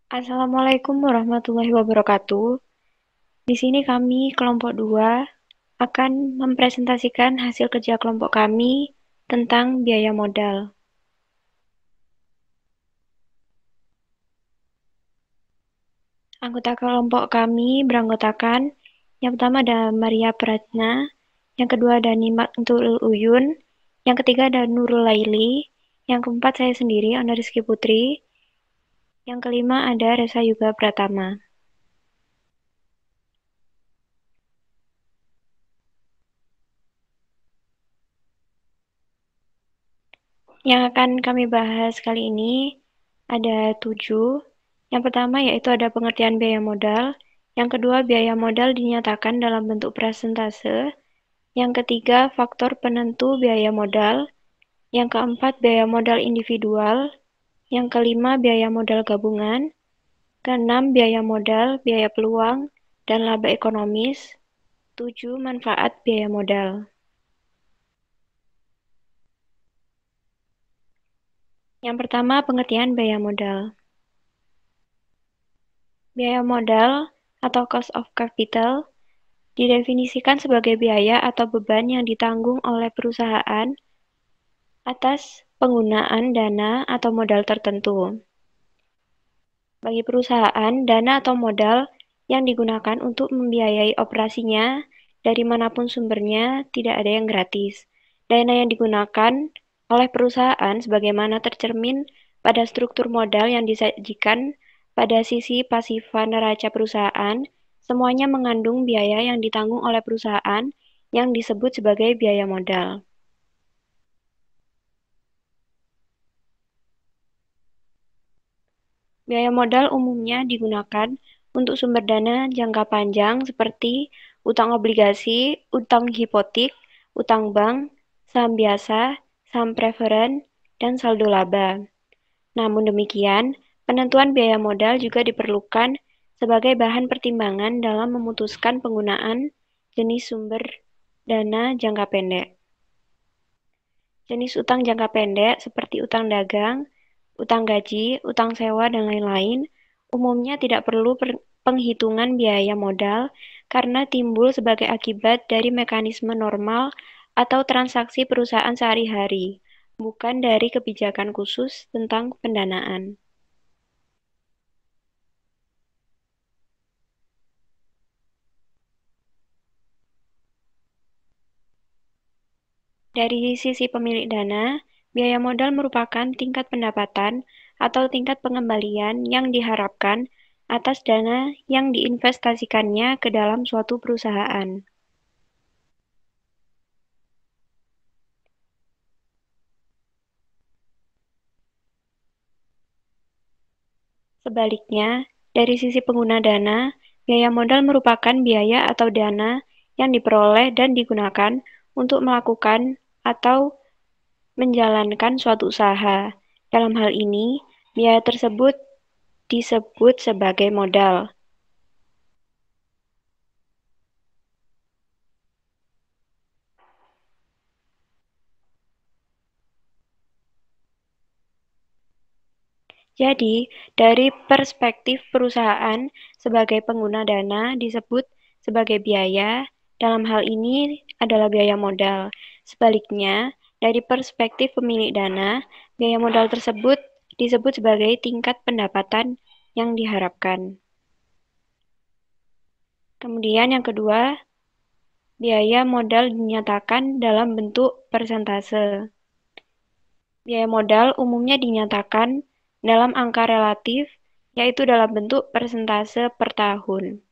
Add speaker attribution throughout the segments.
Speaker 1: Assalamualaikum warahmatullahi wabarakatuh. Di sini kami, kelompok 2, akan mempresentasikan hasil kerja kelompok kami tentang biaya modal. Anggota kelompok kami beranggotakan, yang pertama ada Maria Pratna, yang kedua ada Nimatul Uyun, yang ketiga ada Nurul Laili, yang keempat saya sendiri, Ana Rizky Putri, yang kelima ada Resa Yuga Pratama. Yang akan kami bahas kali ini ada 7. Yang pertama yaitu ada pengertian biaya modal. Yang kedua, biaya modal dinyatakan dalam bentuk persentase. Yang ketiga, faktor penentu biaya modal. Yang keempat, biaya modal individual. Yang kelima, biaya modal gabungan. Keenam, biaya modal, biaya peluang, dan laba ekonomis. 7, manfaat biaya modal. Yang pertama, pengertian biaya modal. Biaya modal atau cost of capital didefinisikan sebagai biaya atau beban yang ditanggung oleh perusahaan atas penggunaan dana atau modal tertentu. Bagi perusahaan, dana atau modal yang digunakan untuk membiayai operasinya dari manapun sumbernya tidak ada yang gratis. Dana yang digunakan oleh perusahaan sebagaimana tercermin pada struktur modal yang disajikan pada sisi pasifa neraca perusahaan, semuanya mengandung biaya yang ditanggung oleh perusahaan yang disebut sebagai biaya modal. Biaya modal umumnya digunakan untuk sumber dana jangka panjang seperti utang obligasi, utang hipotek, utang bank, saham biasa, saham preferen, dan saldo laba. Namun demikian, penentuan biaya modal juga diperlukan sebagai bahan pertimbangan dalam memutuskan penggunaan jenis sumber dana jangka pendek. Jenis utang jangka pendek seperti utang dagang, utang gaji, utang sewa, dan lain-lain, umumnya tidak perlu penghitungan biaya modal karena timbul sebagai akibat dari mekanisme normal atau transaksi perusahaan sehari-hari, bukan dari kebijakan khusus tentang pendanaan. Dari sisi pemilik dana, biaya modal merupakan tingkat pendapatan atau tingkat pengembalian yang diharapkan atas dana yang diinvestasikannya ke dalam suatu perusahaan. Sebaliknya, dari sisi pengguna dana, biaya modal merupakan biaya atau dana yang diperoleh dan digunakan untuk melakukan atau menjalankan suatu usaha. Dalam hal ini, biaya tersebut disebut sebagai modal. Jadi, dari perspektif perusahaan sebagai pengguna dana disebut sebagai biaya, dalam hal ini adalah biaya modal. Sebaliknya, dari perspektif pemilik dana, biaya modal tersebut disebut sebagai tingkat pendapatan yang diharapkan. Kemudian yang kedua, biaya modal dinyatakan dalam bentuk persentase. Biaya modal umumnya dinyatakan dalam angka relatif, yaitu dalam bentuk persentase per tahun.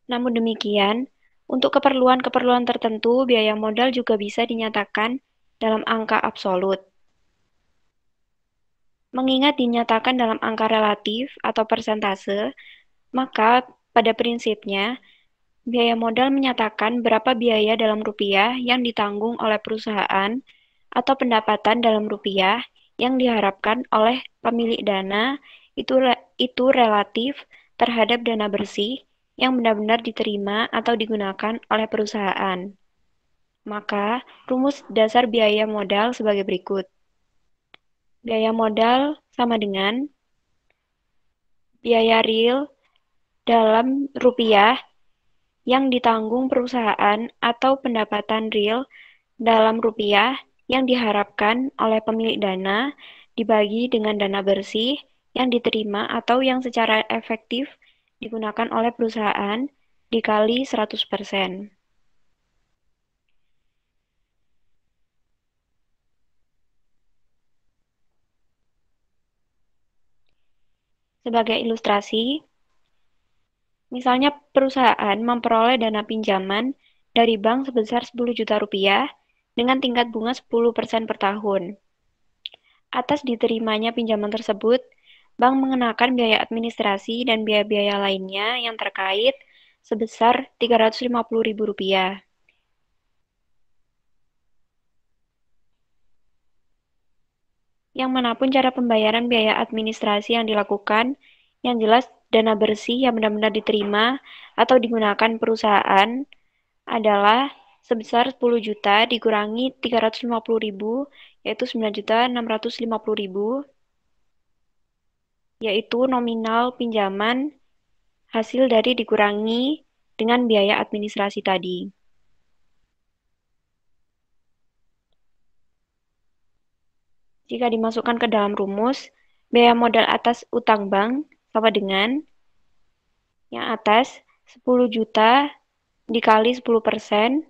Speaker 1: Namun demikian, untuk keperluan-keperluan tertentu, biaya modal juga bisa dinyatakan dalam angka absolut. Mengingat dinyatakan dalam angka relatif atau persentase, maka pada prinsipnya, biaya modal menyatakan berapa biaya dalam rupiah yang ditanggung oleh perusahaan atau pendapatan dalam rupiah yang diharapkan oleh pemilik dana itu relatif terhadap dana bersih yang benar-benar diterima atau digunakan oleh perusahaan. Maka, rumus dasar biaya modal sebagai berikut. Biaya modal sama dengan biaya real dalam rupiah yang ditanggung perusahaan atau pendapatan real dalam rupiah yang diharapkan oleh pemilik dana dibagi dengan dana bersih yang diterima atau yang secara efektif digunakan oleh perusahaan dikali 100%. Sebagai ilustrasi, misalnya perusahaan memperoleh dana pinjaman dari bank sebesar 10 juta rupiah dengan tingkat bunga 10% per tahun. Atas diterimanya pinjaman tersebut, bank mengenakan biaya administrasi dan biaya-biaya lainnya yang terkait sebesar Rp350.000. Yang manapun cara pembayaran biaya administrasi yang dilakukan, yang jelas dana bersih yang benar-benar diterima atau digunakan perusahaan adalah sebesar 10 juta dikurangi 350.000, yaitu 9.650.000, yaitu nominal pinjaman hasil dari dikurangi dengan biaya administrasi tadi. Jika dimasukkan ke dalam rumus, biaya modal atas utang bank sama dengan yang atas 10 juta dikali 10%,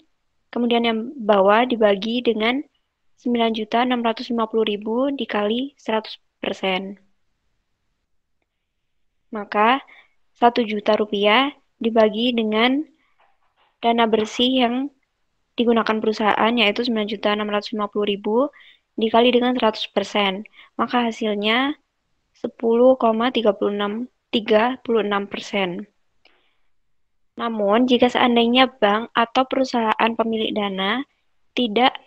Speaker 1: kemudian yang bawah dibagi dengan 9.650.000 dikali 100%. Maka 1 juta rupiah dibagi dengan dana bersih yang digunakan perusahaan yaitu 9.650.000 dikali dengan 100%. Maka hasilnya 10,36%. Namun, jika seandainya bank atau perusahaan pemilik dana tidak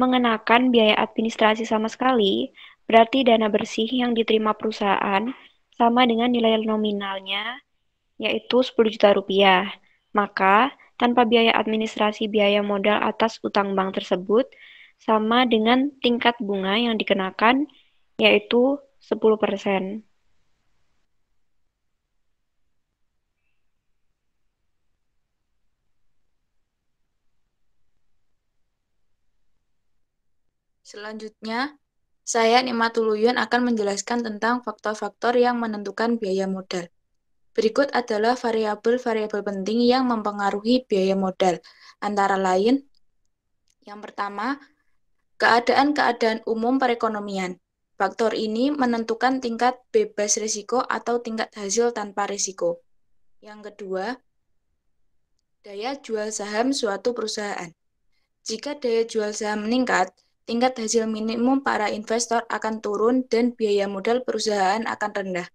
Speaker 1: mengenakan biaya administrasi sama sekali, berarti dana bersih yang diterima perusahaan sama dengan nilai nominalnya, yaitu 10 juta rupiah. Maka, tanpa biaya administrasi biaya modal atas utang bank tersebut sama dengan tingkat bunga yang dikenakan, yaitu 10%.
Speaker 2: Selanjutnya, saya Nikmatuluyun akan menjelaskan tentang faktor-faktor yang menentukan biaya modal. Berikut adalah variabel-variabel penting yang mempengaruhi biaya modal, antara lain, yang pertama, keadaan-keadaan umum perekonomian. Faktor ini menentukan tingkat bebas risiko atau tingkat hasil tanpa risiko. Yang kedua, daya jual saham suatu perusahaan. Jika daya jual saham meningkat, tingkat hasil minimum para investor akan turun dan biaya modal perusahaan akan rendah.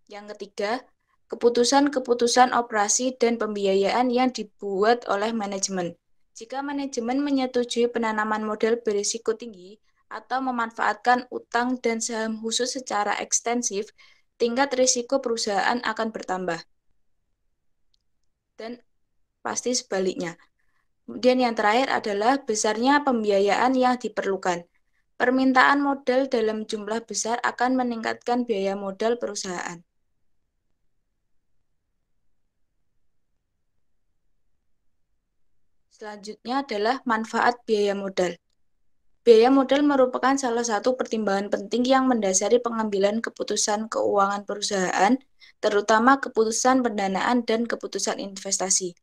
Speaker 2: Yang ketiga, keputusan-keputusan operasi dan pembiayaan yang dibuat oleh manajemen. Jika manajemen menyetujui penanaman modal berisiko tinggi atau memanfaatkan utang dan saham khusus secara ekstensif, tingkat risiko perusahaan akan bertambah. Dan pasti sebaliknya. Kemudian yang terakhir adalah besarnya pembiayaan yang diperlukan. Permintaan modal dalam jumlah besar akan meningkatkan biaya modal perusahaan. Selanjutnya adalah manfaat biaya modal. Biaya modal merupakan salah satu pertimbangan penting yang mendasari pengambilan keputusan keuangan perusahaan, terutama keputusan pendanaan dan keputusan investasi.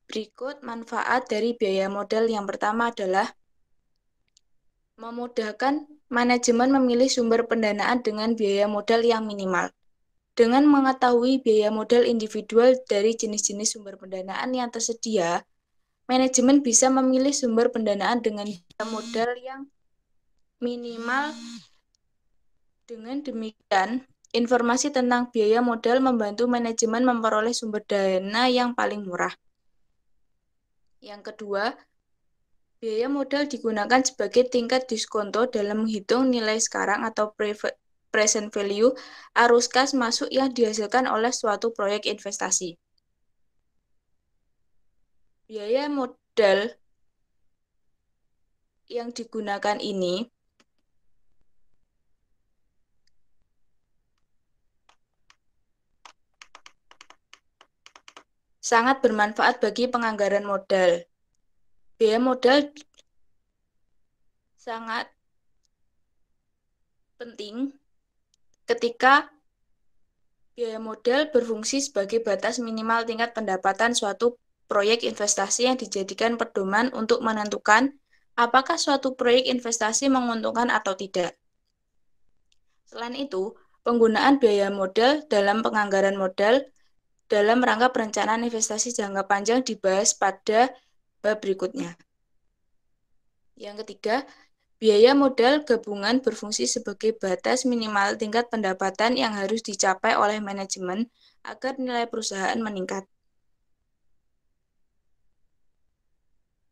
Speaker 2: Berikut manfaat dari biaya modal. Yang pertama adalah memudahkan manajemen memilih sumber pendanaan dengan biaya modal yang minimal. Dengan mengetahui biaya modal individual dari jenis-jenis sumber pendanaan yang tersedia, manajemen bisa memilih sumber pendanaan dengan biaya modal yang minimal. Dengan demikian, informasi tentang biaya modal membantu manajemen memperoleh sumber dana yang paling murah. Yang kedua, biaya modal digunakan sebagai tingkat diskonto dalam menghitung nilai sekarang atau present value arus kas masuk yang dihasilkan oleh suatu proyek investasi. Biaya modal yang digunakan ini sangat bermanfaat bagi penganggaran modal. Biaya modal sangat penting ketika biaya modal berfungsi sebagai batas minimal tingkat pendapatan suatu proyek investasi yang dijadikan pedoman untuk menentukan apakah suatu proyek investasi menguntungkan atau tidak. Selain itu, penggunaan biaya modal dalam penganggaran modal dalam rangka perencanaan investasi jangka panjang dibahas pada bab berikutnya. Yang ketiga, biaya modal gabungan berfungsi sebagai batas minimal tingkat pendapatan yang harus dicapai oleh manajemen agar nilai perusahaan meningkat.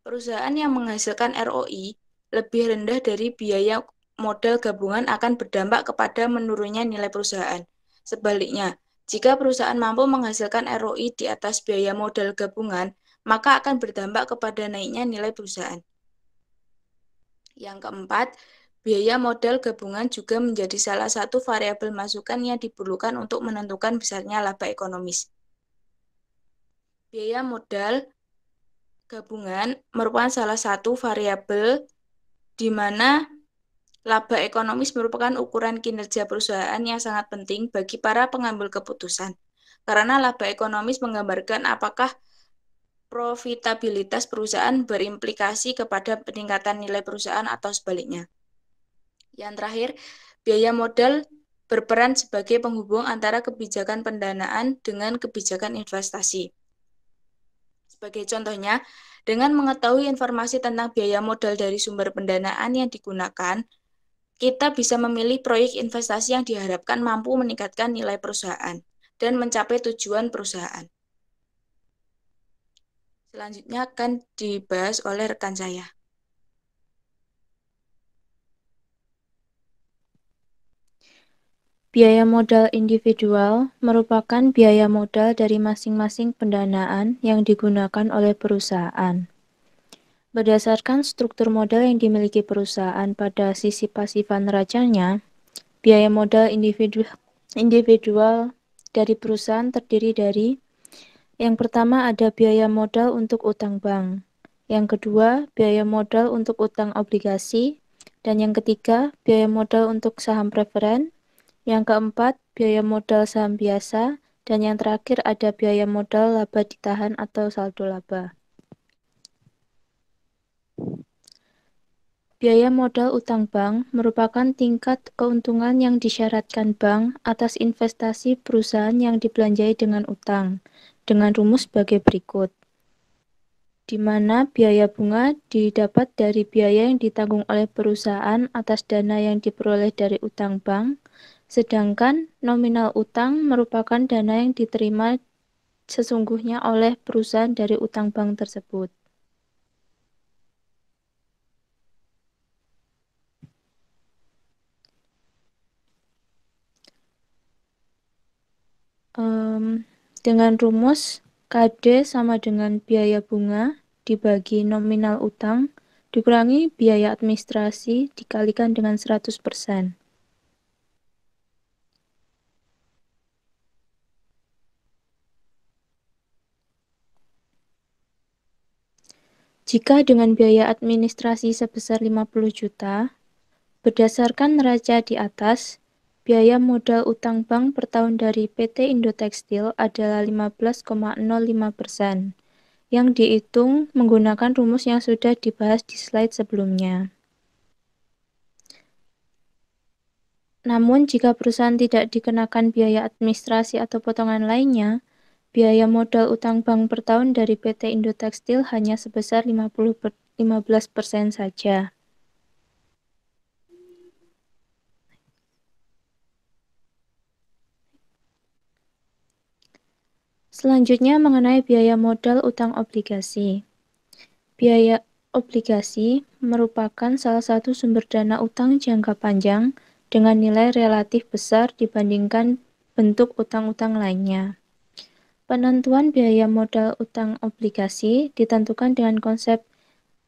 Speaker 2: Perusahaan yang menghasilkan ROI lebih rendah dari biaya modal gabungan akan berdampak kepada menurunnya nilai perusahaan. Sebaliknya, jika perusahaan mampu menghasilkan ROI di atas biaya modal gabungan, maka akan berdampak kepada naiknya nilai perusahaan. Yang keempat, biaya modal gabungan juga menjadi salah satu variabel masukan yang diperlukan untuk menentukan besarnya laba ekonomis. Biaya modal gabungan merupakan salah satu variabel di mana laba ekonomis merupakan ukuran kinerja perusahaan yang sangat penting bagi para pengambil keputusan. Karena laba ekonomis menggambarkan apakah profitabilitas perusahaan berimplikasi kepada peningkatan nilai perusahaan atau sebaliknya. Yang terakhir, biaya modal berperan sebagai penghubung antara kebijakan pendanaan dengan kebijakan investasi. Sebagai contohnya, dengan mengetahui informasi tentang biaya modal dari sumber pendanaan yang digunakan, kita bisa memilih proyek investasi yang diharapkan mampu meningkatkan nilai perusahaan dan mencapai tujuan perusahaan. Selanjutnya akan dibahas oleh rekan saya.
Speaker 3: Biaya modal individual merupakan biaya modal dari masing-masing pendanaan yang digunakan oleh perusahaan. Berdasarkan struktur modal yang dimiliki perusahaan pada sisi pasifan neracanya, biaya modal individual dari perusahaan terdiri dari: yang pertama ada biaya modal untuk utang bank, yang kedua biaya modal untuk utang obligasi, dan yang ketiga biaya modal untuk saham preferen, yang keempat biaya modal saham biasa, dan yang terakhir ada biaya modal laba ditahan atau saldo laba. Biaya modal utang bank merupakan tingkat keuntungan yang disyaratkan bank atas investasi perusahaan yang dibelanjai dengan utang, dengan rumus sebagai berikut, di mana biaya bunga didapat dari biaya yang ditanggung oleh perusahaan atas dana yang diperoleh dari utang bank, sedangkan nominal utang merupakan dana yang diterima sesungguhnya oleh perusahaan dari utang bank tersebut. Dengan rumus KD sama dengan biaya bunga dibagi nominal utang dikurangi biaya administrasi dikalikan dengan 100%. Jika dengan biaya administrasi sebesar 50 juta, berdasarkan neraca di atas, biaya modal utang bank per tahun dari PT Indo Tekstil adalah 15,05%, yang dihitung menggunakan rumus yang sudah dibahas di slide sebelumnya. Namun, jika perusahaan tidak dikenakan biaya administrasi atau potongan lainnya, biaya modal utang bank per tahun dari PT Indo Tekstil hanya sebesar 15% saja. Selanjutnya mengenai biaya modal utang obligasi. Biaya obligasi merupakan salah satu sumber dana utang jangka panjang dengan nilai relatif besar dibandingkan bentuk utang-utang lainnya. Penentuan biaya modal utang obligasi ditentukan dengan konsep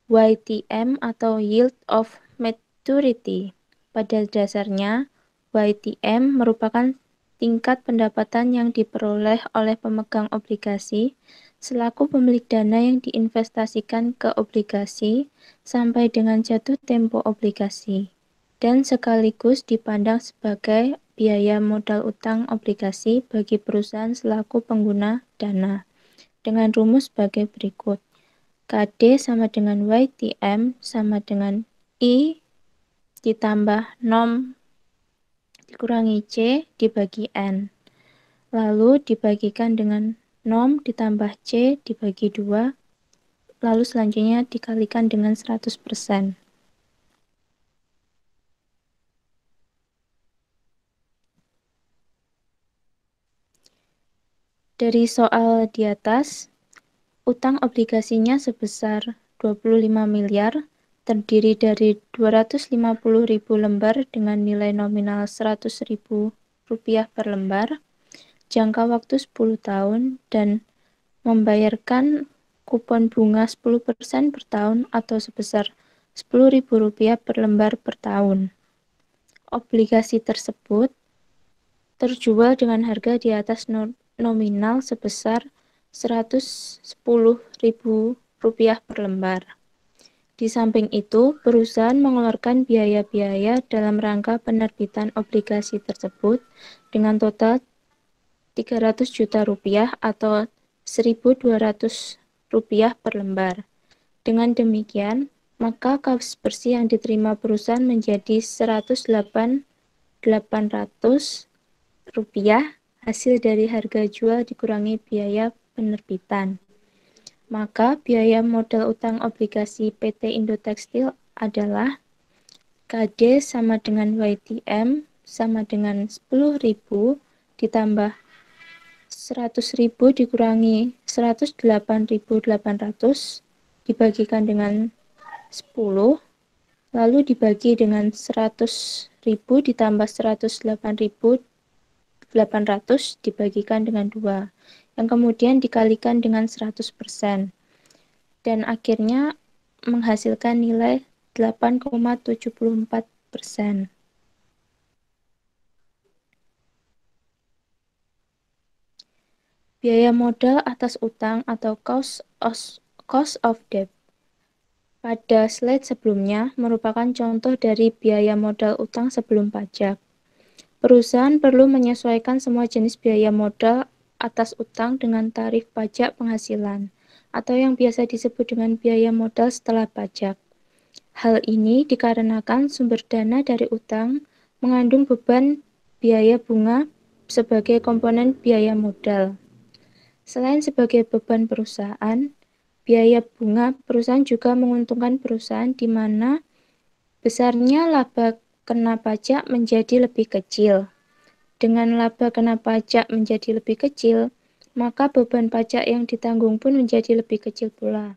Speaker 3: YTM atau Yield of Maturity. Pada dasarnya, YTM merupakan tingkat pendapatan yang diperoleh oleh pemegang obligasi selaku pemilik dana yang diinvestasikan ke obligasi sampai dengan jatuh tempo obligasi, dan sekaligus dipandang sebagai biaya modal utang obligasi bagi perusahaan selaku pengguna dana, dengan rumus sebagai berikut. KD sama dengan YTM sama dengan I ditambah NOM dikurangi C dibagi N. Lalu dibagikan dengan NOM ditambah C dibagi 2. Lalu selanjutnya dikalikan dengan 100%. Dari soal di atas, utang obligasinya sebesar 25 miliar, terdiri dari 250.000 lembar dengan nilai nominal Rp100.000 per lembar, jangka waktu 10 tahun, dan membayarkan kupon bunga 10% per tahun atau sebesar Rp10.000 per lembar per tahun. Obligasi tersebut terjual dengan harga di atas nominal sebesar Rp110.000 per lembar. Di samping itu, perusahaan mengeluarkan biaya-biaya dalam rangka penerbitan obligasi tersebut dengan total Rp300 juta atau Rp1.200 per lembar. Dengan demikian, maka kas bersih yang diterima perusahaan menjadi Rp108.800 hasil dari harga jual dikurangi biaya penerbitan. Maka biaya modal utang obligasi PT Indo Tekstil adalah KD sama dengan YTM sama dengan 10.000 ditambah 100.000 dikurangi 108.800 dibagikan dengan 10, lalu dibagi dengan 100.000 ditambah 108.800 dibagikan dengan 2, yang kemudian dikalikan dengan 100%, dan akhirnya menghasilkan nilai 8,74%. Biaya modal atas utang atau cost of debt pada slide sebelumnya merupakan contoh dari biaya modal utang sebelum pajak. Perusahaan perlu menyesuaikan semua jenis biaya modal atas utang dengan tarif pajak penghasilan, atau yang biasa disebut dengan biaya modal setelah pajak. Hal ini dikarenakan sumber dana dari utang mengandung beban biaya bunga sebagai komponen biaya modal. Selain sebagai beban perusahaan, biaya bunga perusahaan juga menguntungkan perusahaan di mana besarnya laba kena pajak menjadi lebih kecil. Dengan laba kena pajak menjadi lebih kecil, maka beban pajak yang ditanggung pun menjadi lebih kecil pula.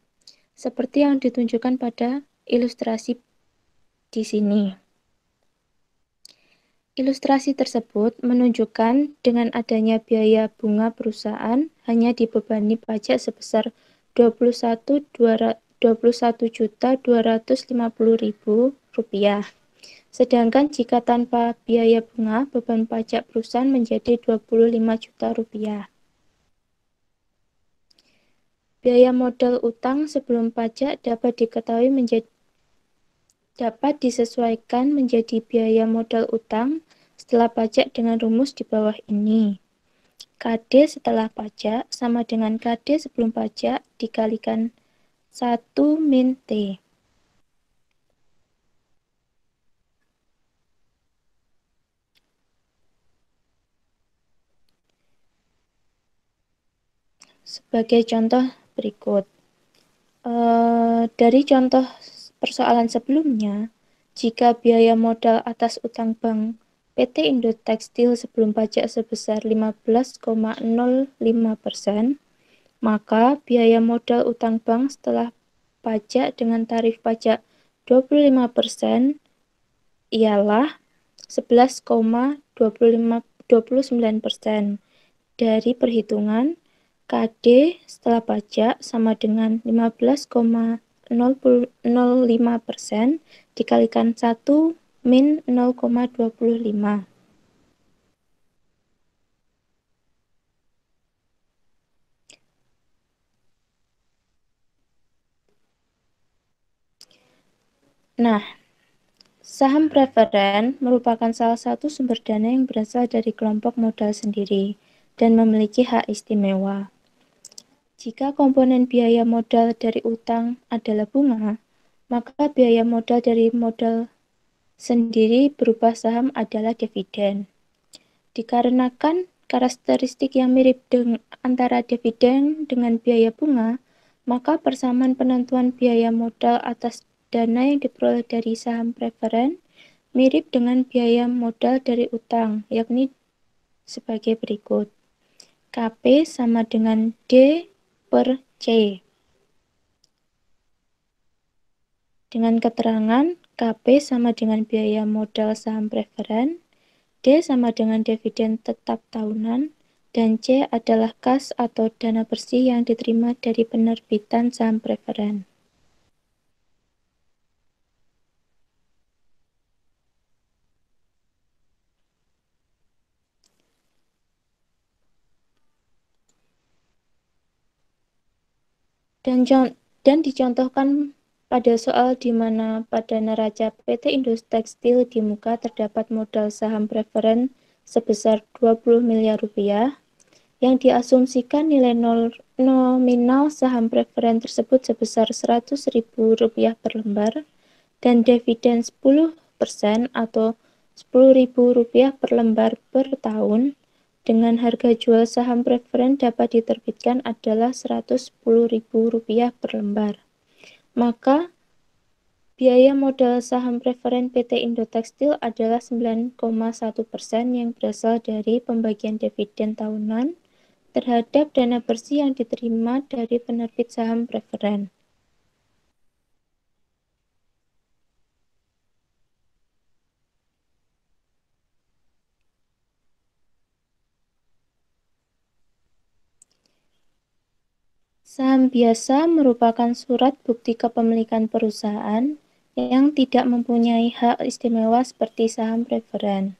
Speaker 3: Seperti yang ditunjukkan pada ilustrasi di sini. Ilustrasi tersebut menunjukkan dengan adanya biaya bunga perusahaan hanya dibebani pajak sebesar Rp21.250.000. Sedangkan jika tanpa biaya bunga, beban pajak perusahaan menjadi Rp25 juta. Biaya modal utang sebelum pajak dapat disesuaikan menjadi biaya modal utang setelah pajak dengan rumus di bawah ini. KD setelah pajak sama dengan KD sebelum pajak dikalikan 1 min T. Sebagai contoh berikut. Dari contoh persoalan sebelumnya, jika biaya modal atas utang bank PT Indo Tekstil sebelum pajak sebesar 15,05%, maka biaya modal utang bank setelah pajak dengan tarif pajak 25% ialah 11,29%. Dari perhitungan, KD setelah pajak sama dengan 15,05% dikalikan 1 min 0,25. Nah, saham preferen merupakan salah satu sumber dana yang berasal dari kelompok modal sendiri dan memiliki hak istimewa. Jika komponen biaya modal dari utang adalah bunga, maka biaya modal dari modal sendiri berupa saham adalah dividen. Dikarenakan karakteristik yang mirip antara dividen dengan biaya bunga, maka persamaan penentuan biaya modal atas dana yang diperoleh dari saham preferen mirip dengan biaya modal dari utang, yakni sebagai berikut. KP sama dengan D per C. Dengan keterangan KP sama dengan biaya modal saham preferen, D sama dengan dividen tetap tahunan, dan C adalah kas atau dana bersih yang diterima dari penerbitan saham preferen. Dan dicontohkan pada soal di mana pada neraca PT Indo Tekstil di muka terdapat modal saham preferen sebesar 20 miliar rupiah, yang diasumsikan nilai nominal saham preferen tersebut sebesar 100 ribu rupiah per lembar, dan dividen 10% atau 10 ribu rupiah per lembar per tahun, dengan harga jual saham preferen dapat diterbitkan adalah 110 ribu rupiah per lembar. Maka biaya modal saham preferen PT Indo Tekstil adalah 9,1% yang berasal dari pembagian dividen tahunan terhadap dana bersih yang diterima dari penerbit saham preferen. Saham biasa merupakan surat bukti kepemilikan perusahaan yang tidak mempunyai hak istimewa seperti saham preferen.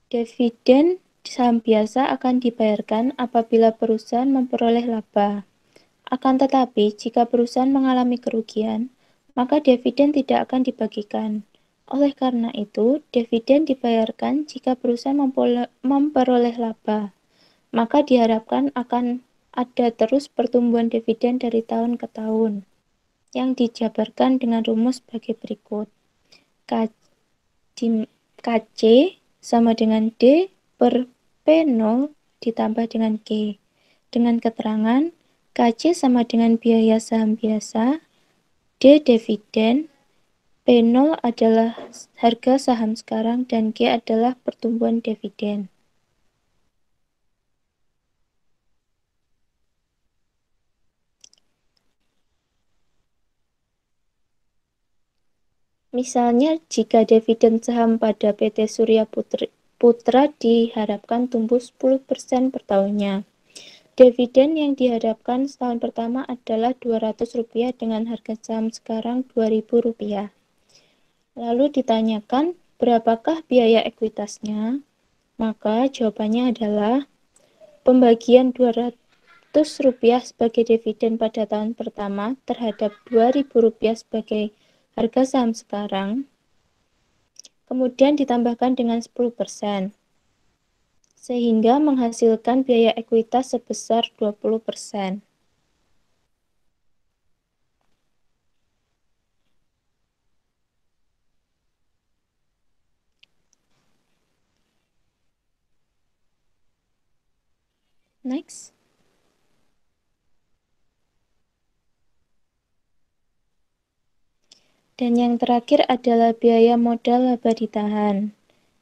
Speaker 3: Dividen saham biasa akan dibayarkan apabila perusahaan memperoleh laba. Akan tetapi, jika perusahaan mengalami kerugian, maka dividen tidak akan dibagikan. Oleh karena itu, dividen dibayarkan jika perusahaan memperoleh laba. Maka diharapkan akan ada terus pertumbuhan dividen dari tahun ke tahun, yang dijabarkan dengan rumus sebagai berikut. KC sama dengan D per P0 ditambah dengan G. Dengan keterangan, KC sama dengan biaya saham biasa, D dividen, P0 adalah harga saham sekarang, dan G adalah pertumbuhan dividen. Misalnya, jika dividen saham pada PT Surya Putra diharapkan tumbuh 10% per tahunnya. Dividen yang diharapkan setahun pertama adalah Rp200 dengan harga saham sekarang Rp2.000. Lalu ditanyakan, berapakah biaya ekuitasnya? Maka jawabannya adalah pembagian Rp200 sebagai dividen pada tahun pertama terhadap Rp2.000 sebagai harga saham sekarang, kemudian ditambahkan dengan 10%, sehingga menghasilkan biaya ekuitas sebesar 20%. Next. Dan yang terakhir adalah biaya modal laba ditahan.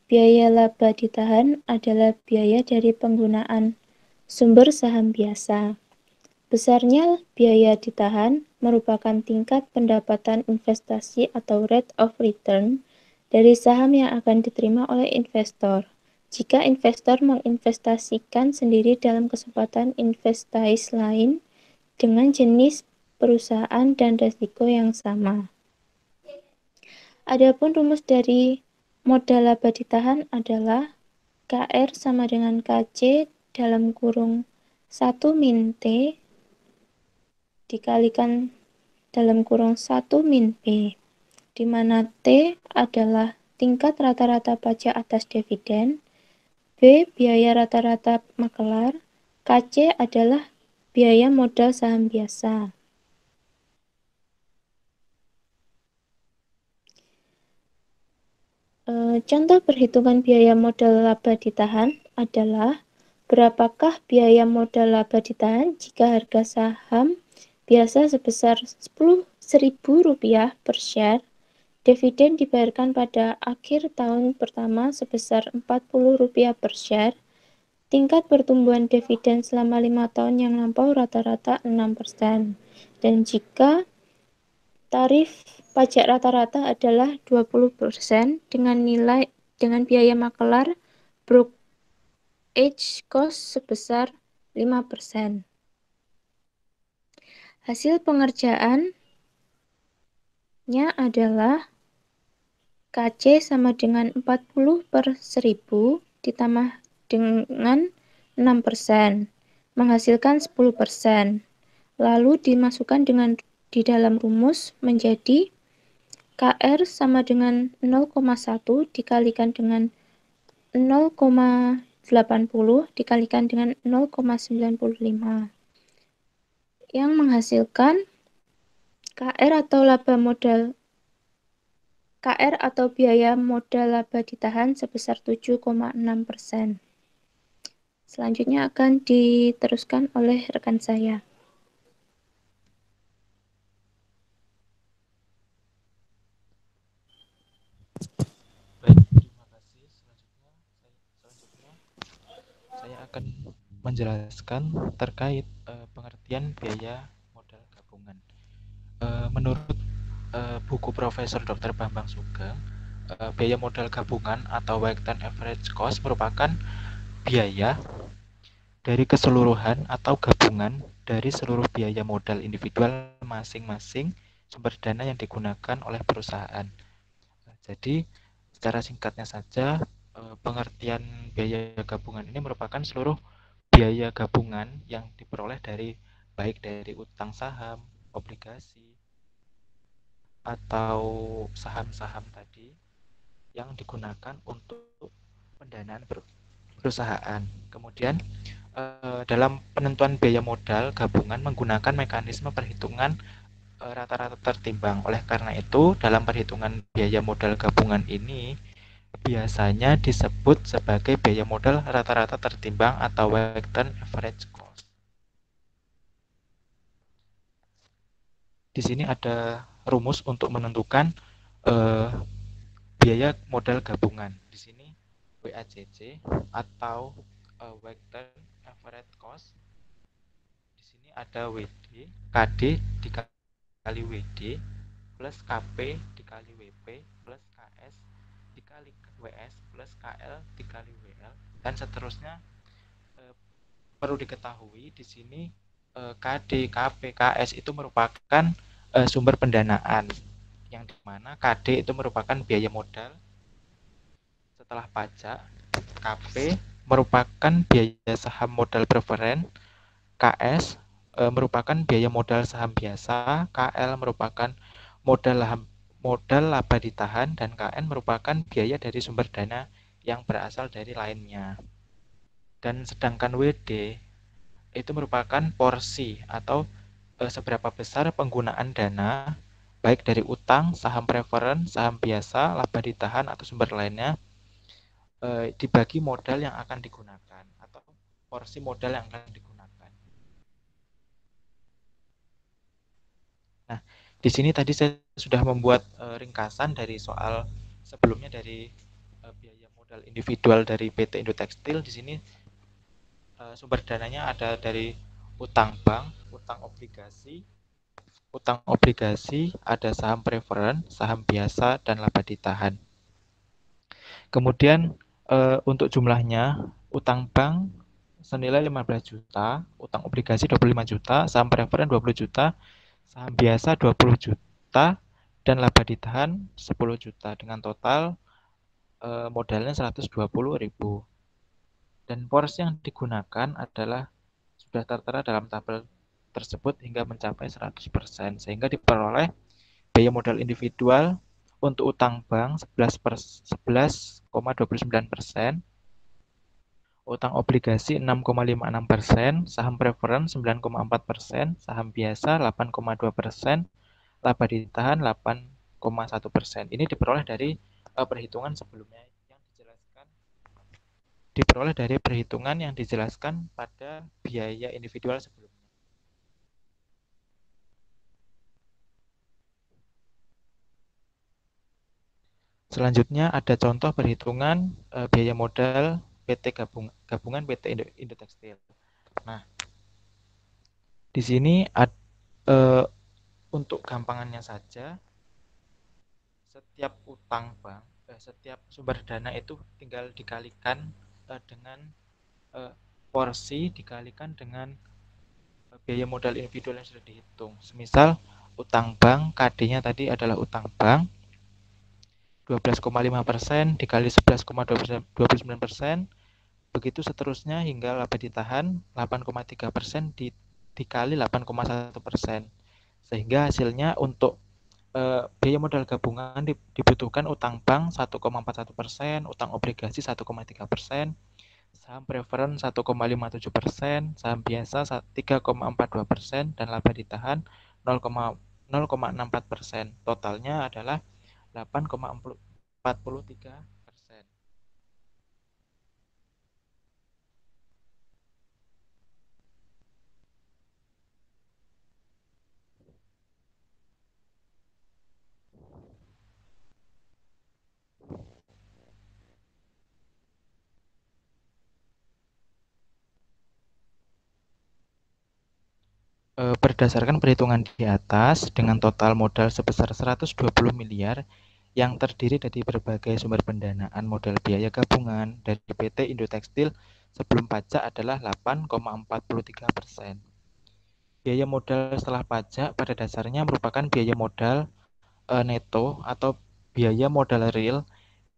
Speaker 3: Biaya laba ditahan adalah biaya dari penggunaan sumber saham biasa. Besarnya biaya ditahan merupakan tingkat pendapatan investasi atau rate of return dari saham yang akan diterima oleh investor. Jika investor menginvestasikan sendiri dalam kesempatan investasi lain dengan jenis perusahaan dan risiko yang sama. Adapun rumus dari modal laba ditahan adalah KR sama dengan KC dalam kurung 1 min T dikalikan dalam kurung 1 min P. di mana T adalah tingkat rata-rata pajak atas dividen, B biaya rata-rata makelar, KC adalah biaya modal saham biasa. Contoh perhitungan biaya modal laba ditahan adalah berapakah biaya modal laba ditahan jika harga saham biasa sebesar Rp10.000 per share, dividen dibayarkan pada akhir tahun pertama sebesar Rp40 per share, tingkat pertumbuhan dividen selama 5 tahun yang lampau rata-rata 6%, dan jika tarif pajak rata-rata adalah 20% dengan biaya makelar brokerage cost sebesar 5%. Hasil pengerjaannya adalah KC sama dengan 40/1000 ditambah dengan 6%, menghasilkan 10%. Lalu dimasukkan di dalam rumus menjadi KR sama dengan 0,1 dikalikan dengan 0,80 dikalikan dengan 0,95 yang menghasilkan KR atau biaya modal laba ditahan sebesar 7,6%. Selanjutnya akan diteruskan oleh rekan saya.
Speaker 4: Baik, terima kasih. Selanjutnya saya akan menjelaskan terkait pengertian biaya modal gabungan. Menurut buku Profesor Dr. Bambang Sugeng, biaya modal gabungan atau weighted average cost merupakan biaya dari keseluruhan atau gabungan dari seluruh biaya modal individual masing-masing sumber dana yang digunakan oleh perusahaan. Jadi, secara singkatnya saja, pengertian biaya gabungan ini merupakan seluruh biaya gabungan yang diperoleh baik dari utang saham, obligasi, atau saham-saham tadi yang digunakan untuk pendanaan perusahaan. Kemudian dalam penentuan biaya modal gabungan menggunakan mekanisme perhitungan rata-rata tertimbang. Oleh karena itu, dalam perhitungan biaya modal gabungan ini biasanya disebut sebagai biaya modal rata-rata tertimbang atau weighted average cost. Di sini ada rumus untuk menentukan biaya modal gabungan. Di sini WACC atau weighted average cost. Di sini ada WD, KD dikali WD plus KP dikali WP plus KS dikali WS plus KL dikali WL dan seterusnya. Perlu diketahui di sini KD, KP, KS itu merupakan sumber pendanaan, yang dimana KD itu merupakan biaya modal setelah pajak, KP merupakan biaya saham modal preferen, KS merupakan biaya modal saham biasa, KL merupakan modal laba ditahan, dan KN merupakan biaya dari sumber dana yang berasal dari lainnya. Dan sedangkan WD itu merupakan porsi atau seberapa besar penggunaan dana baik dari utang, saham preferen, saham biasa, laba ditahan atau sumber lainnya dibagi modal yang akan digunakan atau porsi modal yang akan digunakan. Nah, di sini tadi saya sudah membuat ringkasan dari soal sebelumnya dari biaya modal individual dari PT Indo Tekstil. Di sini sumber dananya ada dari utang bank, utang obligasi, ada saham preferen, saham biasa, dan laba ditahan. Kemudian untuk jumlahnya, utang bank senilai 15 juta, utang obligasi 25 juta, saham preferen 20 juta, saham biasa 20 juta, dan laba ditahan 10 juta dengan total modalnya 120.000. Dan porsi yang digunakan adalah sudah tertera dalam tabel tersebut hingga mencapai 100%, sehingga diperoleh biaya modal individual Untuk utang bank 11,29%, utang obligasi 6,56%, saham preference 9,4%, saham biasa 8,2%, laba ditahan 8,1%. Ini diperoleh dari perhitungan sebelumnya yang dijelaskan pada biaya individual sebelumnya. Selanjutnya ada contoh perhitungan biaya modal PT gabungan PT Indo Tekstil. Nah, di sini untuk gampangannya saja, setiap utang bank, setiap sumber dana itu tinggal dikalikan dengan porsi dikalikan dengan biaya modal individual yang sudah dihitung. Semisal utang bank, KD-nya tadi adalah utang bank 12,5% dikali 11,29%, begitu seterusnya hingga laba ditahan 8,3% dikali 8,1%. Sehingga hasilnya untuk biaya modal gabungan dibutuhkan utang bank 1,41%, utang obligasi 1,3%, saham preference 1,57%, saham biasa 3,42%, dan laba ditahan 0,64%. Totalnya adalah 8,43%. Berdasarkan perhitungan di atas, dengan total modal sebesar 120 miliar yang terdiri dari berbagai sumber pendanaan modal biaya gabungan dari PT Indo Tekstil sebelum pajak adalah 8,43%. Biaya modal setelah pajak pada dasarnya merupakan biaya modal neto atau biaya modal real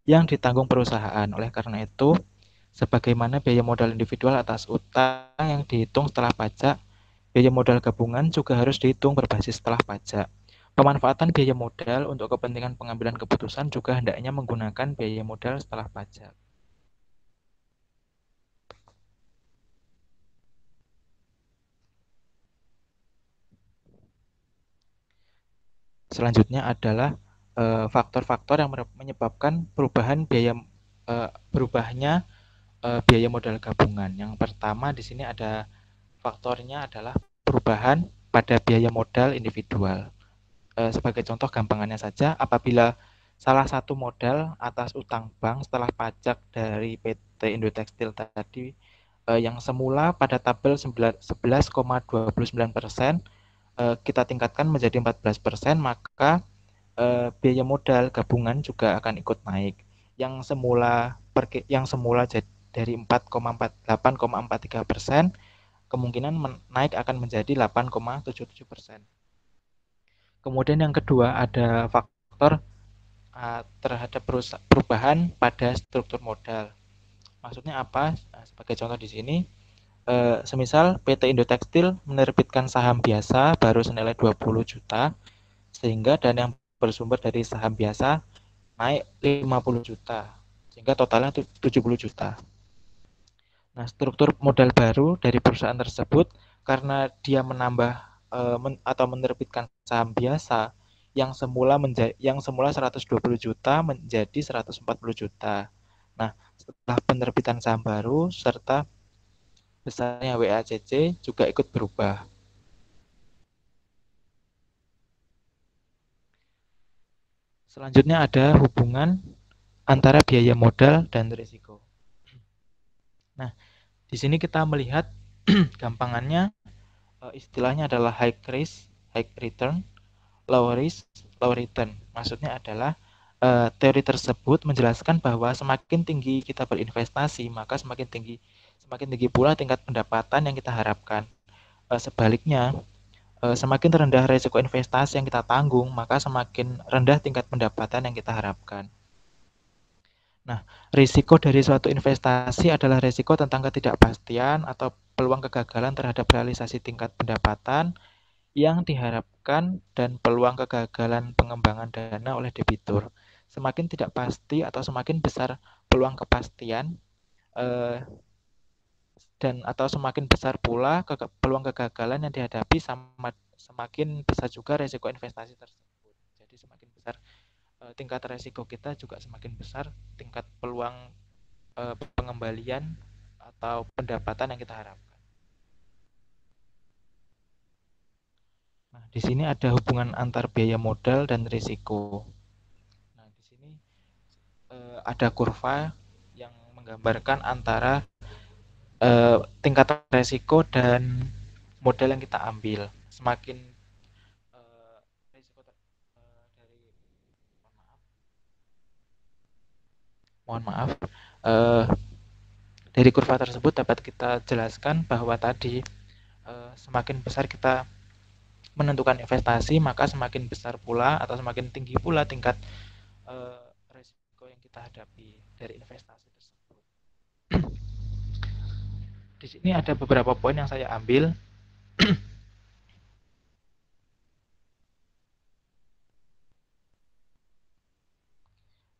Speaker 4: yang ditanggung perusahaan. Oleh karena itu, sebagaimana biaya modal individual atas utang yang dihitung setelah pajak, biaya modal gabungan juga harus dihitung berbasis setelah pajak. Pemanfaatan biaya modal untuk kepentingan pengambilan keputusan juga hendaknya menggunakan biaya modal setelah pajak. Selanjutnya adalah faktor-faktor yang menyebabkan berubahnya biaya modal gabungan. Yang pertama di sini ada faktornya adalah perubahan pada biaya modal individual. Sebagai contoh gampangannya saja, apabila salah satu modal atas utang bank setelah pajak dari PT Indo Tekstil tadi yang semula pada tabel 11,29% kita tingkatkan menjadi 14%, maka biaya modal gabungan juga akan ikut naik. Yang semula dari 8,43%, kemungkinan naik akan menjadi 8,77%. Kemudian yang kedua ada faktor terhadap perubahan pada struktur modal. Maksudnya apa? Sebagai contoh di sini, semisal PT Indo Tekstil menerbitkan saham biasa baru senilai 20 juta, sehingga dana yang bersumber dari saham biasa naik 50 juta, sehingga totalnya 70 juta. Nah, struktur modal baru dari perusahaan tersebut karena dia menambah atau menerbitkan saham biasa yang semula 120 juta menjadi 140 juta. Nah, setelah penerbitan saham baru serta besarnya WACC juga ikut berubah. Selanjutnya ada hubungan antara biaya modal dan risiko. Nah, di sini kita melihat gampangannya istilahnya adalah high risk, high return, low risk, low return. Maksudnya adalah teori tersebut menjelaskan bahwa semakin tinggi kita berinvestasi, maka semakin tinggi pula tingkat pendapatan yang kita harapkan. Sebaliknya, semakin rendah risiko investasi yang kita tanggung, maka semakin rendah tingkat pendapatan yang kita harapkan. Nah, risiko dari suatu investasi adalah risiko tentang ketidakpastian atau peluang kegagalan terhadap realisasi tingkat pendapatan yang diharapkan dan peluang kegagalan pengembangan dana oleh debitur. Semakin tidak pasti atau semakin besar peluang kepastian dan atau semakin besar pula peluang kegagalan yang dihadapi, semakin besar juga resiko investasi tersebut. Jadi semakin besar tingkat resiko kita, juga semakin besar tingkat peluang pengembalian atau pendapatan yang kita harapkan. Nah, di sini ada hubungan antar biaya modal dan risiko. Nah, di sini ada kurva yang menggambarkan antara tingkat resiko dan modal yang kita ambil. Semakin risiko dari mohon maaf dari kurva tersebut dapat kita jelaskan bahwa tadi semakin besar kita menentukan investasi, maka semakin besar pula atau semakin tinggi pula tingkat risiko yang kita hadapi dari investasi tersebut. Di sini ada beberapa poin yang saya ambil.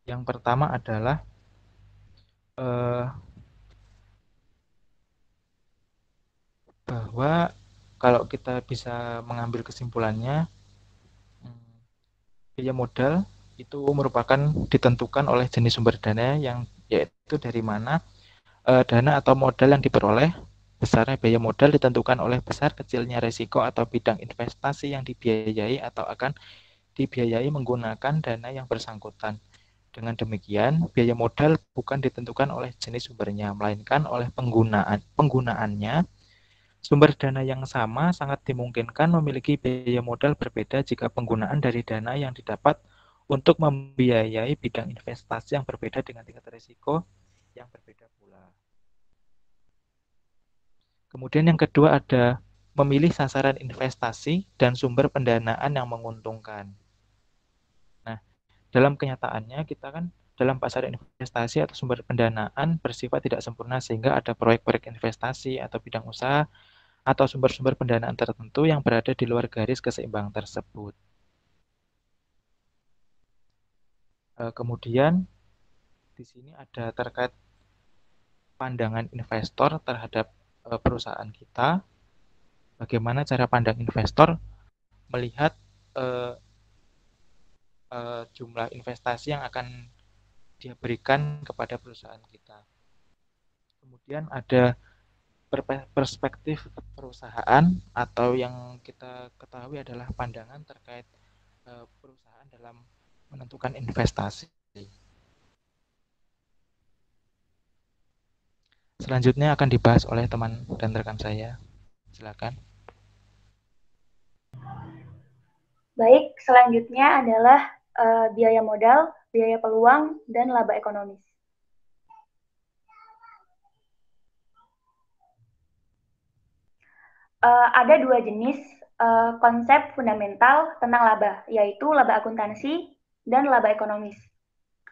Speaker 4: Yang pertama adalah bahwa kalau kita bisa mengambil kesimpulannya, biaya modal itu merupakan ditentukan oleh jenis sumber dana, yang yaitu dari mana dana atau modal yang diperoleh. Besarnya biaya modal ditentukan oleh besar kecilnya risiko atau bidang investasi yang dibiayai atau akan dibiayai menggunakan dana yang bersangkutan. Dengan demikian, biaya modal bukan ditentukan oleh jenis sumbernya, melainkan oleh penggunaannya. Sumber dana yang sama sangat dimungkinkan memiliki biaya modal berbeda jika penggunaan dari dana yang didapat untuk membiayai bidang investasi yang berbeda dengan tingkat risiko yang berbeda pula. Kemudian yang kedua ada memilih sasaran investasi dan sumber pendanaan yang menguntungkan. Nah, dalam kenyataannya kita kan dalam pasar investasi atau sumber pendanaan bersifat tidak sempurna, sehingga ada proyek-proyek investasi atau bidang usaha atau sumber-sumber pendanaan tertentu yang berada di luar garis keseimbangan tersebut. Kemudian di sini ada terkait pandangan investor terhadap perusahaan kita. Bagaimana cara pandang investor melihat jumlah investasi yang akan dia berikan kepada perusahaan kita. Kemudian ada perspektif perusahaan, atau yang kita ketahui adalah pandangan terkait perusahaan dalam menentukan investasi. Selanjutnya akan dibahas oleh teman dan rekan saya. Silakan.
Speaker 5: Baik, selanjutnya adalah biaya modal, biaya peluang, dan laba ekonomis. Ada dua jenis konsep fundamental tentang laba, yaitu laba akuntansi dan laba ekonomis.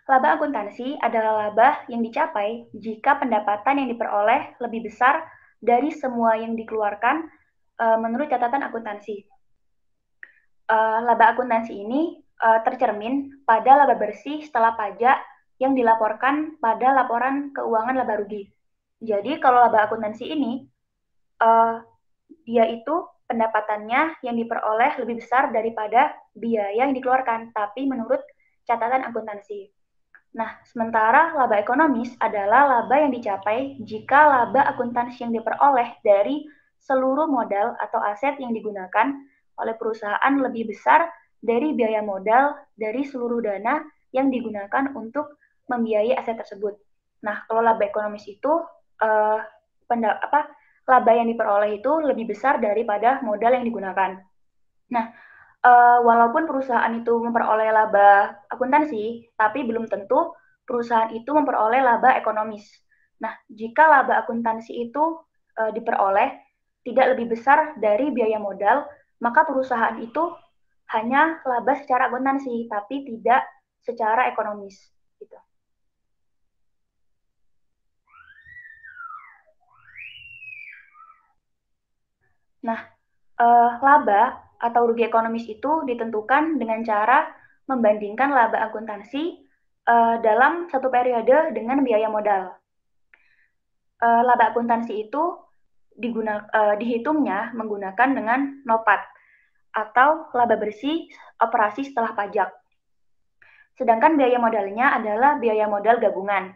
Speaker 5: Laba akuntansi adalah laba yang dicapai jika pendapatan yang diperoleh lebih besar dari semua yang dikeluarkan menurut catatan akuntansi. Laba akuntansi ini tercermin pada laba bersih setelah pajak yang dilaporkan pada laporan keuangan laba rugi. Jadi kalau laba akuntansi ini dia itu pendapatannya yang diperoleh lebih besar daripada biaya yang dikeluarkan, tapi menurut catatan akuntansi. Nah, sementara laba ekonomis adalah laba yang dicapai jika laba akuntansi yang diperoleh dari seluruh modal atau aset yang digunakan oleh perusahaan lebih besar dari biaya modal dari seluruh dana yang digunakan untuk membiayai aset tersebut. Nah, kalau laba ekonomis itu laba yang diperoleh itu lebih besar daripada modal yang digunakan. Nah, walaupun perusahaan itu memperoleh laba akuntansi, tapi belum tentu perusahaan itu memperoleh laba ekonomis. Nah, jika laba akuntansi itu diperoleh tidak lebih besar dari biaya modal, maka perusahaan itu hanya laba secara akuntansi, tapi tidak secara ekonomis. Gitu. Nah, laba atau rugi ekonomis itu ditentukan dengan cara membandingkan laba akuntansi dalam satu periode dengan biaya modal. Laba akuntansi itu dihitungnya menggunakan dengan NOPAT atau laba bersih operasi setelah pajak. Sedangkan biaya modalnya adalah biaya modal gabungan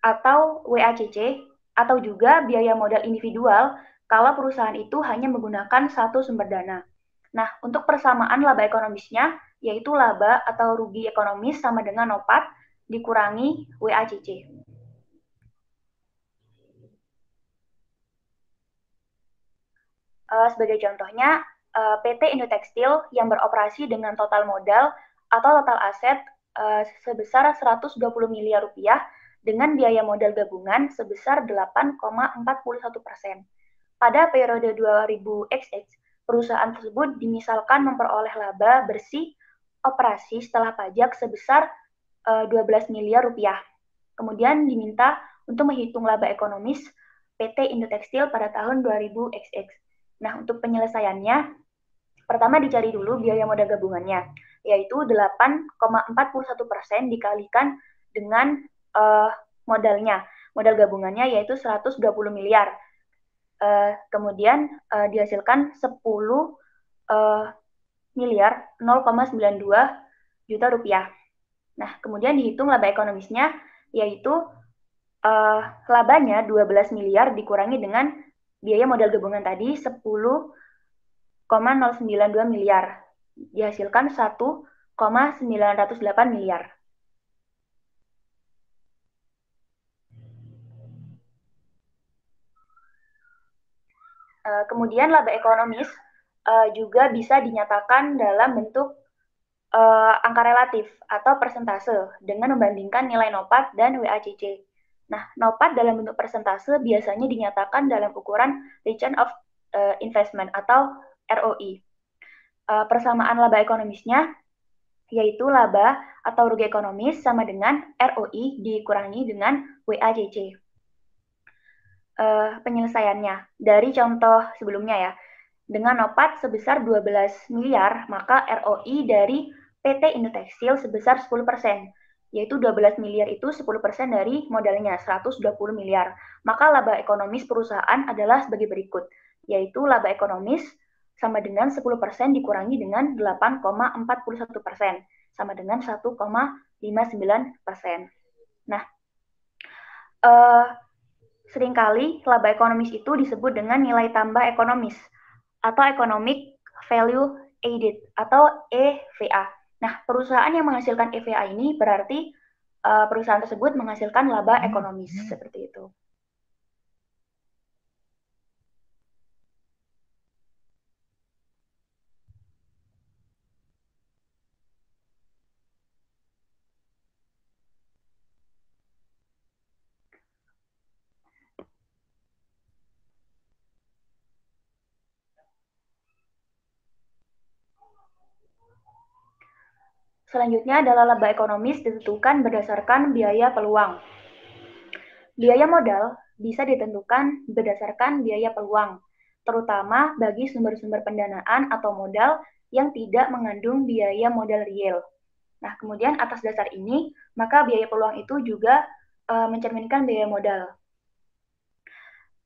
Speaker 5: atau WACC atau juga biaya modal individual kalau perusahaan itu hanya menggunakan satu sumber dana. Nah, untuk persamaan laba ekonomisnya, yaitu laba atau rugi ekonomis sama dengan NOPAT dikurangi WACC. Sebagai contohnya, PT Indo Tekstil yang beroperasi dengan total modal atau total aset sebesar 120 miliar rupiah dengan biaya modal gabungan sebesar 8,41%. Pada periode 2000XX, perusahaan tersebut dimisalkan memperoleh laba bersih operasi setelah pajak sebesar 12 miliar rupiah. Kemudian diminta untuk menghitung laba ekonomis PT Indo Tekstil pada tahun 2000XX. Nah, untuk penyelesaiannya, pertama dicari dulu biaya modal gabungannya, yaitu 8,41% dikalikan dengan modalnya. Modal gabungannya yaitu 120 miliar. Kemudian dihasilkan 10 miliar 0,92 juta rupiah. Nah, kemudian dihitung laba ekonomisnya, yaitu labanya 12 miliar dikurangi dengan biaya modal gabungan tadi 10,092 miliar. Dihasilkan 1,908 miliar. Kemudian laba ekonomis juga bisa dinyatakan dalam bentuk angka relatif atau persentase dengan membandingkan nilai NOPAT dan WACC. Nah, NOPAT dalam bentuk persentase biasanya dinyatakan dalam ukuran Return of Investment atau ROI. Persamaan laba ekonomisnya yaitu laba atau rugi ekonomis sama dengan ROI dikurangi dengan WACC. Penyelesaiannya dari contoh sebelumnya ya, dengan NOPAT sebesar 12 miliar, maka ROI dari PT Indo Tekstil sebesar 10%, yaitu 12 miliar itu 10% dari modalnya, 120 miliar. Maka laba ekonomis perusahaan adalah sebagai berikut, yaitu laba ekonomis sama dengan 10% dikurangi dengan 8,41%, sama dengan 1,59%. Nah, seringkali laba ekonomis itu disebut dengan nilai tambah ekonomis atau Economic Value Added atau EVA. Nah, perusahaan yang menghasilkan EVA ini berarti perusahaan tersebut menghasilkan laba ekonomis seperti itu. Selanjutnya adalah laba ekonomis ditentukan berdasarkan biaya peluang. Biaya modal bisa ditentukan berdasarkan biaya peluang, terutama bagi sumber-sumber pendanaan atau modal yang tidak mengandung biaya modal real. Nah, kemudian atas dasar ini, maka biaya peluang itu juga mencerminkan biaya modal.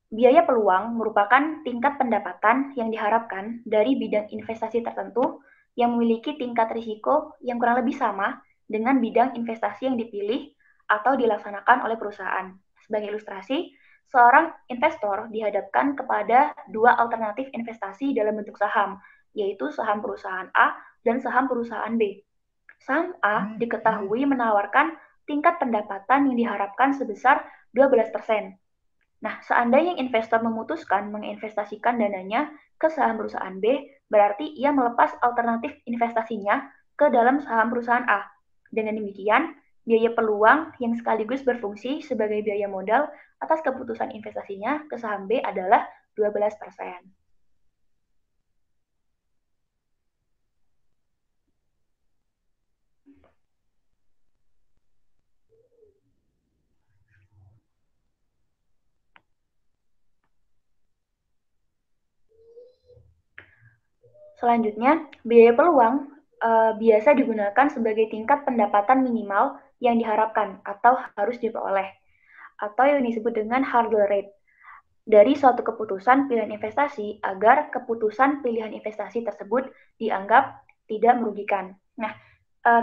Speaker 5: Biaya peluang merupakan tingkat pendapatan yang diharapkan dari bidang investasi tertentu yang memiliki tingkat risiko yang kurang lebih sama dengan bidang investasi yang dipilih atau dilaksanakan oleh perusahaan. Sebagai ilustrasi, seorang investor dihadapkan kepada dua alternatif investasi dalam bentuk saham, yaitu saham perusahaan A dan saham perusahaan B. Saham A diketahui menawarkan tingkat pendapatan yang diharapkan sebesar 12%. Nah, seandainya investor memutuskan menginvestasikan dananya ke saham perusahaan B, berarti ia melepas alternatif investasinya ke dalam saham perusahaan A. Dengan demikian, biaya peluang yang sekaligus berfungsi sebagai biaya modal atas keputusan investasinya ke saham B adalah 12%. Selanjutnya, biaya peluang biasa digunakan sebagai tingkat pendapatan minimal yang diharapkan atau harus diperoleh, atau yang disebut dengan hurdle rate, dari suatu keputusan pilihan investasi agar keputusan pilihan investasi tersebut dianggap tidak merugikan. Nah,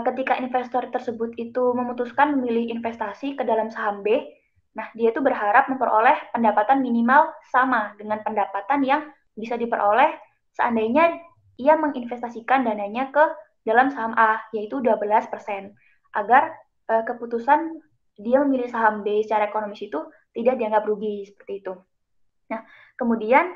Speaker 5: ketika investor tersebut itu memutuskan memilih investasi ke dalam saham B, nah dia itu berharap memperoleh pendapatan minimal sama dengan pendapatan yang bisa diperoleh seandainya ia menginvestasikan dananya ke dalam saham A, yaitu 12%, agar keputusan dia memilih saham B secara ekonomis itu tidak dianggap rugi, seperti itu. Nah, kemudian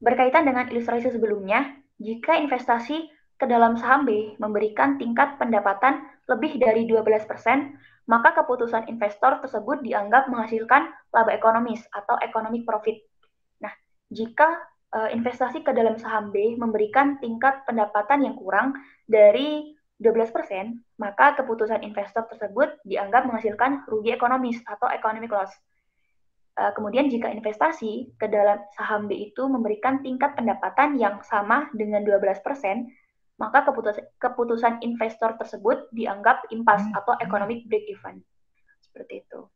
Speaker 5: berkaitan dengan ilustrasi sebelumnya, jika investasi ke dalam saham B memberikan tingkat pendapatan lebih dari 12%, maka keputusan investor tersebut dianggap menghasilkan laba ekonomis atau economic profit. Nah, jika investasi ke dalam saham B memberikan tingkat pendapatan yang kurang dari 12%, maka keputusan investor tersebut dianggap menghasilkan rugi ekonomis atau economic loss. Kemudian jika investasi ke dalam saham B itu memberikan tingkat pendapatan yang sama dengan 12%, maka keputusan investor tersebut dianggap impas atau economic break even. Seperti itu.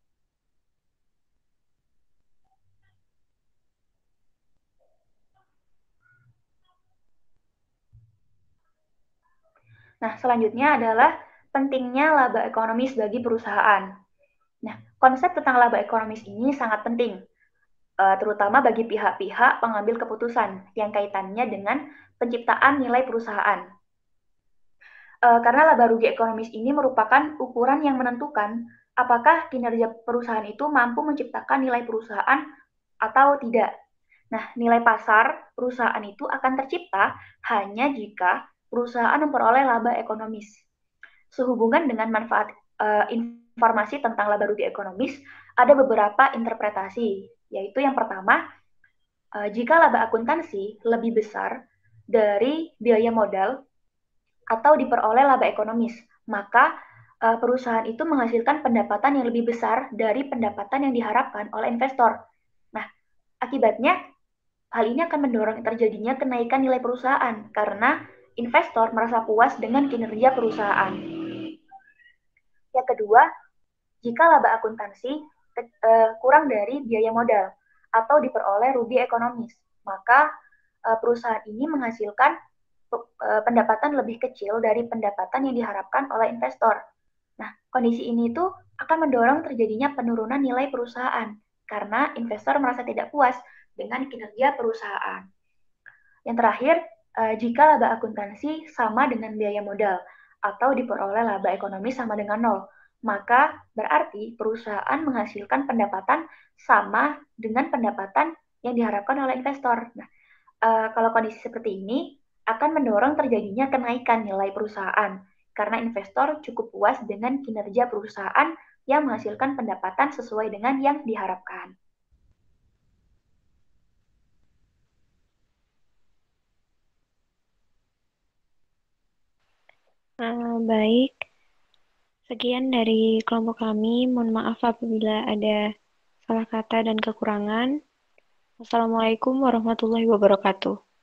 Speaker 5: Nah, selanjutnya adalah pentingnya laba ekonomis bagi perusahaan. Nah, konsep tentang laba ekonomis ini sangat penting, terutama bagi pihak-pihak pengambil keputusan yang kaitannya dengan penciptaan nilai perusahaan. Karena laba rugi ekonomis ini merupakan ukuran yang menentukan apakah kinerja perusahaan itu mampu menciptakan nilai perusahaan atau tidak. Nah, nilai pasar perusahaan itu akan tercipta hanya jika perusahaan memperoleh laba ekonomis. Sehubungan dengan manfaat informasi tentang laba rugi ekonomis, ada beberapa interpretasi, yaitu yang pertama, jika laba akuntansi lebih besar dari biaya modal atau diperoleh laba ekonomis, maka perusahaan itu menghasilkan pendapatan yang lebih besar dari pendapatan yang diharapkan oleh investor. Nah, akibatnya hal ini akan mendorong terjadinya kenaikan nilai perusahaan karena investor merasa puas dengan kinerja perusahaan. Yang kedua, jika laba akuntansi kurang dari biaya modal atau diperoleh rugi ekonomis, maka perusahaan ini menghasilkan pendapatan lebih kecil dari pendapatan yang diharapkan oleh investor. Nah, kondisi ini tuh akan mendorong terjadinya penurunan nilai perusahaan karena investor merasa tidak puas dengan kinerja perusahaan. Yang terakhir, jika laba akuntansi sama dengan biaya modal atau diperoleh laba ekonomi sama dengan nol, maka berarti perusahaan menghasilkan pendapatan sama dengan pendapatan yang diharapkan oleh investor. Nah, kalau kondisi seperti ini akan mendorong terjadinya kenaikan nilai perusahaan karena investor cukup puas dengan kinerja perusahaan yang menghasilkan pendapatan sesuai dengan yang diharapkan.
Speaker 1: Baik, sekian dari kelompok kami. Mohon maaf apabila ada salah kata dan kekurangan. Wassalamualaikum warahmatullahi wabarakatuh.